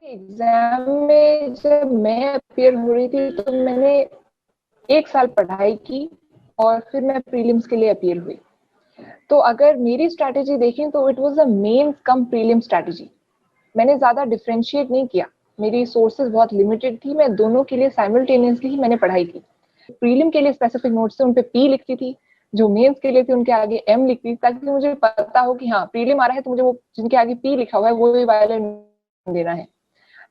Exam में जब मैं अपीयर हो रही थी तो मैंने 1 साल पढ़ाई की और फिर मैं प्रीलिम्स के लिए अपीयर हुई। तो अगर मेरी स्ट्रैटेजी देखें तो it was a main come prelim strategy. मैंने ज़्यादा डिफरेंशिएट नहीं किया, मेरी सोर्सेज बहुत लिमिटेड थी, मैं दोनों के लिए साइमल्टेनियसली ही मैंने पढ़ाई की। प्रीलिम के लिए स्पेसिफिक नोट्स थे, उन पे पी लिखती थी, जो मेंस के लिए थे उनके आगे एम लिखती थी, ताकि मुझे पता हो कि हाँ प्रीलिम आ रहा है तो मुझे वो जिनके आगे पी लिखा हुआ है वो ही वायलेट देना है।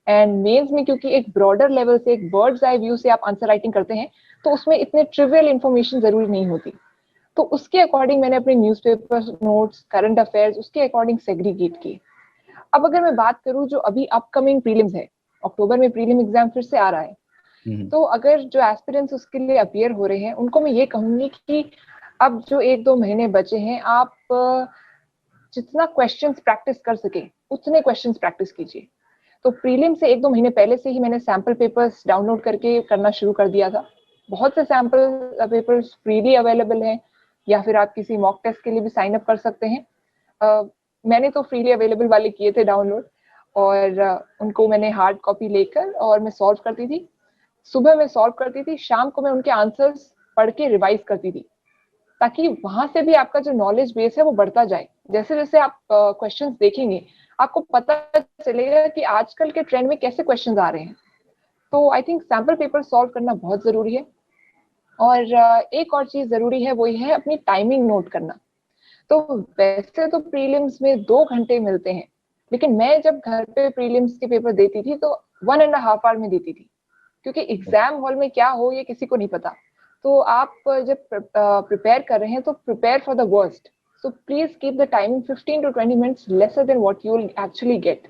एंड मेंस में क्योंकि एक ब्रॉडर लेवल से, एक बर्ड्स आई व्यू से आप आंसर राइटिंग करते हैं, तो उसमें इतने ट्रिवियल इन्फॉर्मेशन जरूरी नहीं होती। तो उसके अकॉर्डिंग मैंने अपने न्यूज़पेपर नोट्स, करंट अफेयर्स उसके अकॉर्डिंग सेग्रीगेट किए। अब अगर मैं बात करूं जो अभी अपकमिंग प्रीलिम्स है, अक्टूबर में प्रीलिम एग्जाम फिर से आ रहा है, तो अगर जो एस्पिरेंट्स उसके लिए अपीयर हो रहे हैं उनको मैं ये कहूंगी कि अब जो 1-2 महीने बचे हैं, आप जितना क्वेश्चंस प्रैक्टिस कर सके उतने क्वेश्चंस प्रैक्टिस कीजिए। तो प्रीलिम से 1-2 महीने पहले से ही मैंने सैम्पल पेपर्स डाउनलोड करके करना शुरू कर दिया था। बहुत से सैम्पल पेपर्स फ्रीली अवेलेबल हैं, या फिर आप किसी मॉक टेस्ट के लिए भी साइन अप कर सकते हैं। मैंने तो फ्रीली अवेलेबल वाले किए थे डाउनलोड, और उनको मैंने हार्ड कॉपी लेकर और मैं सॉल्व करती थी। सुबह में सॉल्व करती थी, शाम को मैं उनके आंसर्स पढ़ के रिवाइज करती थी, ताकि वहां से भी आपका जो नॉलेज बेस है वो बढ़ता जाए। जैसे जैसे आप क्वेश्चंस देखेंगे आपको पता चलेगा कि आजकल के ट्रेंड में कैसे क्वेश्चंस आ रहे हैं। तो I think sample paper solve करना बहुत जरूरी है। और एक और चीज जरूरी है, वही है अपनी टाइमिंग नोट करना। तो वैसे तो प्रीलिम्स में 2 घंटे मिलते हैं, लेकिन मैं जब घर पे प्रीलिम्स के पेपर देती थी तो 1.5 आवर में देती थी, क्योंकि एग्जाम हॉल में क्या हो ये किसी को नहीं पता। तो आप जब प्रिपेयर कर रहे हैं तो prepare for the worst. So please keep the timing 15 to 20 minutes lesser than what you will actually get.